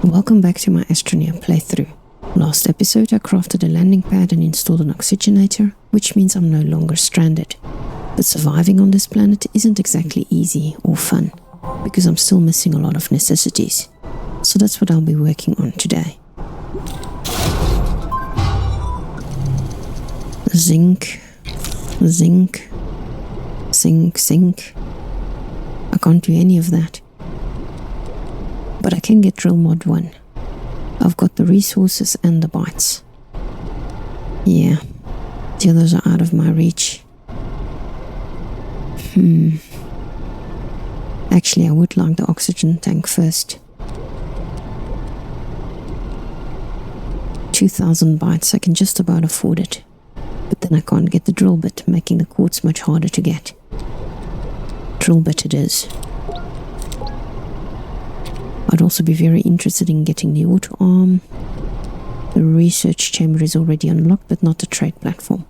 Welcome back to my Astroneer playthrough. Last episode I crafted a landing pad and installed an oxygenator, which means I'm no longer stranded. But surviving on this planet isn't exactly easy or fun, because I'm still missing a lot of necessities. So that's what I'll be working on today. Zinc, zinc, zinc, zinc. I can't do any of that. But I can get drill mod 1. I've got the resources and the bytes. Yeah, the others are out of my reach. Actually, I would like the oxygen tank first. 2,000 bytes, I can just about afford it. But then I can't get the drill bit, making the quartz much harder to get. Drill bit it is. I'd also be very interested in getting the auto arm. The research chamber is already unlocked, but not the trade platform.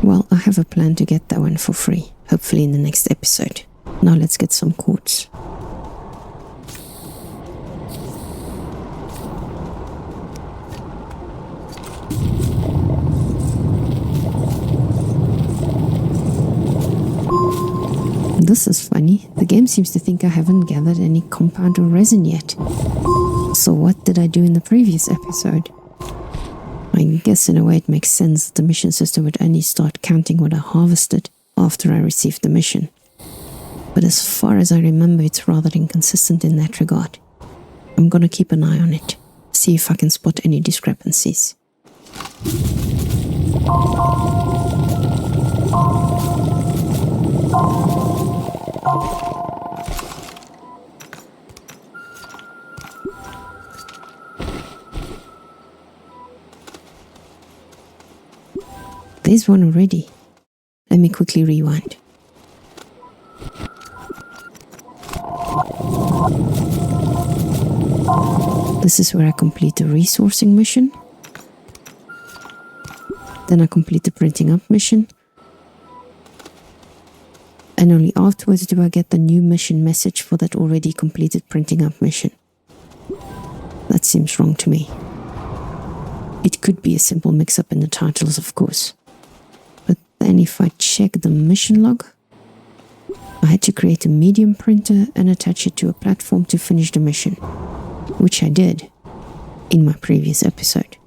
Well, I have a plan to get that one for free, hopefully in the next episode. Now let's get some quartz. This is funny. The game seems to think I haven't gathered any compound or resin yet. So what did I do in the previous episode? I guess in a way it makes sense that the mission system would only start counting what I harvested after I received the mission. But as far as I remember, it's rather inconsistent in that regard. I'm gonna keep an eye on it, see if I can spot any discrepancies. There's one already. Let me quickly rewind. This is where I complete the resourcing mission. Then I complete the printing up mission. And only afterwards do I get the new mission message for that already completed printing up mission. That seems wrong to me. It could be a simple mix-up in the titles, of course. But then if I check the mission log, I had to create a medium printer and attach it to a platform to finish the mission, which I did in my previous episode.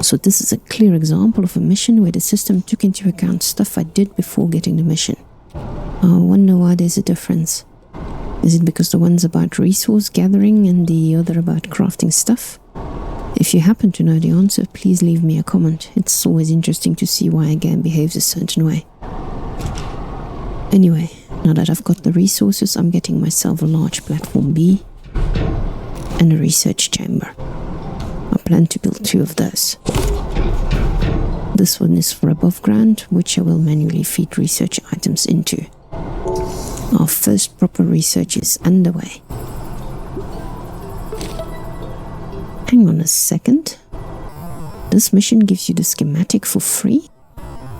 So this is a clear example of a mission where the system took into account stuff I did before getting the mission. I wonder why there's a difference. Is it because the one's about resource gathering and the other about crafting stuff? If you happen to know the answer, please leave me a comment. It's always interesting to see why a game behaves a certain way. Anyway, now that I've got the resources, I'm getting myself a large platform B and a research chamber. I plan to build 2 of those. This one is for above ground, which I will manually feed research items into. Our first proper research is underway. Hang on a second. This mission gives you the schematic for free?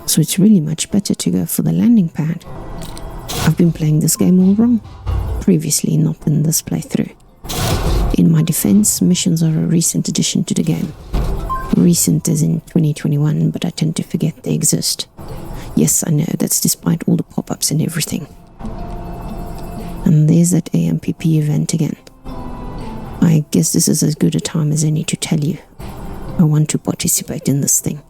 So it's really much better to go for the landing pad. I've been playing this game all wrong. Previously, not in this playthrough. In my defense, missions are a recent addition to the game. Recent as in 2021, but I tend to forget they exist. Yes, I know, that's despite all the pop-ups and everything. And there's that AMPP event again. I guess this is as good a time as any to tell you. I want to participate in this thing.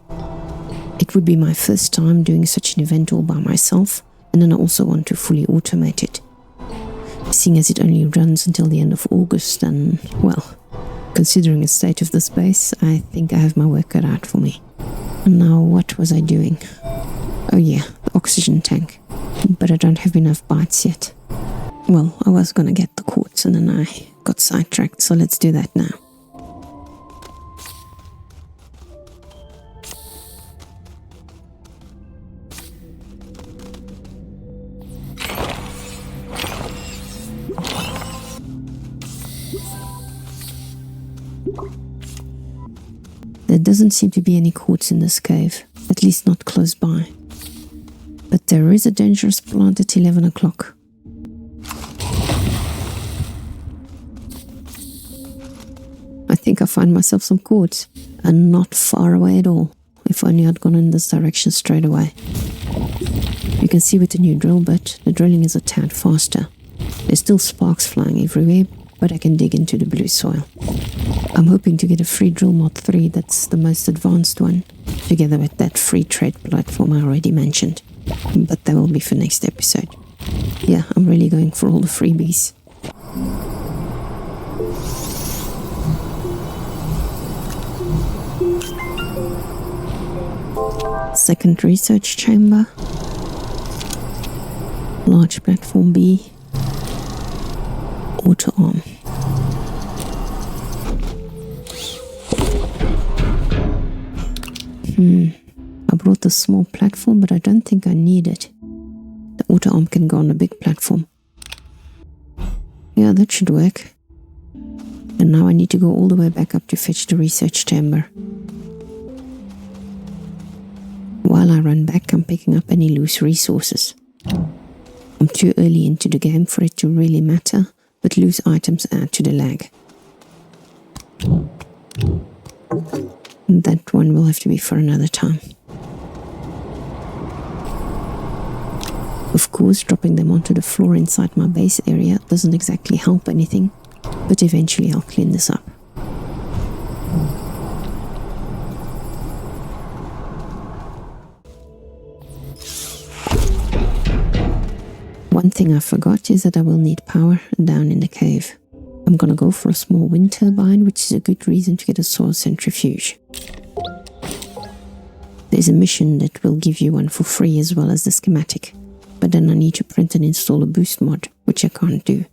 It would be my first time doing such an event all by myself, and then I also want to fully automate it. Seeing as it only runs until the end of August, and, well, considering the state of the space, I think I have my work cut out for me. And now what was I doing? Oh yeah, the oxygen tank. But I don't have enough bytes yet. Well, I was gonna get the quartz and then I got sidetracked, so let's do that now. There doesn't seem to be any quartz in this cave, at least not close by. But there is a dangerous plant at 11 o'clock. think I find myself some quartz, and not far away at all. If only I'd gone in this direction straight away. You can see with the new drill bit, the drilling is a tad faster. There's still sparks flying everywhere, but I can dig into the blue soil. I'm hoping to get a free drill mod 3 that's the most advanced one, together with that free trade platform I already mentioned. But that will be for next episode. Yeah, I'm really going for all the freebies. Second research chamber. Large platform B. Auto arm. I brought the small platform, but I don't think I need it. The auto arm can go on a big platform. Yeah, that should work. And now I need to go all the way back up to fetch the research chamber. While I run back, I'm picking up any loose resources. I'm too early into the game for it to really matter, but loose items add to the lag. That one will have to be for another time. Of course, dropping them onto the floor inside my base area doesn't exactly help anything, but eventually I'll clean this up. One thing I forgot is that I will need power down in the cave. I'm gonna go for a small wind turbine, which is a good reason to get a soil centrifuge. There's a mission that will give you one for free as well as the schematic, but then I need to print and install a boost mod, which I can't do.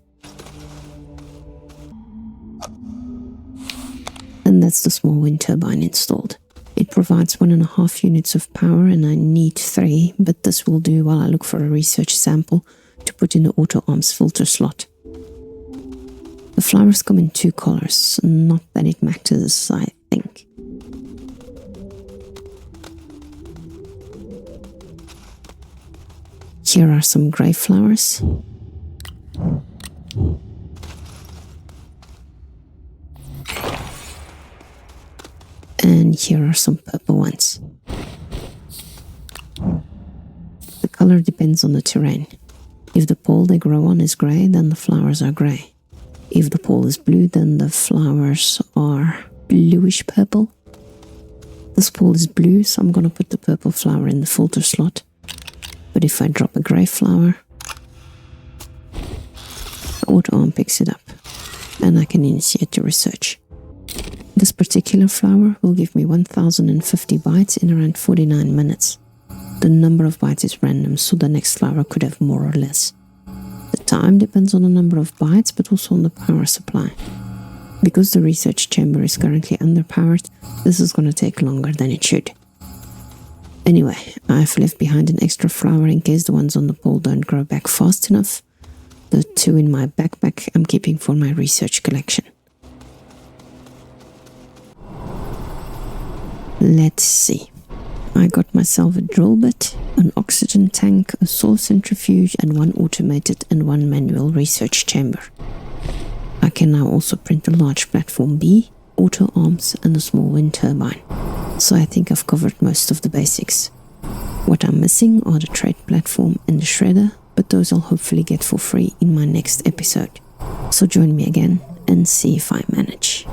And that's the small wind turbine installed. It provides 1.5 units of power and I need 3, but this will do while I look for a research sample to put in the auto arms filter slot. The flowers come in 2 colors, not that it matters, I think. Here are some grey flowers. And here are some purple ones. The color depends on the terrain. If the pole they grow on is grey, then the flowers are grey. If the pole is blue, then the flowers are bluish purple. This pole is blue, so I'm going to put the purple flower in the filter slot. But if I drop a grey flower, the auto arm picks it up, and I can initiate the research. This particular flower will give me 1050 bytes in around 49 minutes. The number of bytes is random, so the next flower could have more or less. The time depends on the number of bytes, but also on the power supply. Because the research chamber is currently underpowered, this is going to take longer than it should. Anyway, I've left behind an extra flower in case the ones on the pole don't grow back fast enough. The 2 in my backpack I'm keeping for my research collection. Let's see. I got myself a drill bit, an oxygen tank, a soil centrifuge, and 1 automated and 1 manual research chamber. I can now also print a large platform B, auto arms, and a small wind turbine. So I think I've covered most of the basics. What I'm missing are the trade platform and the shredder, but those I'll hopefully get for free in my next episode. So join me again and see if I manage.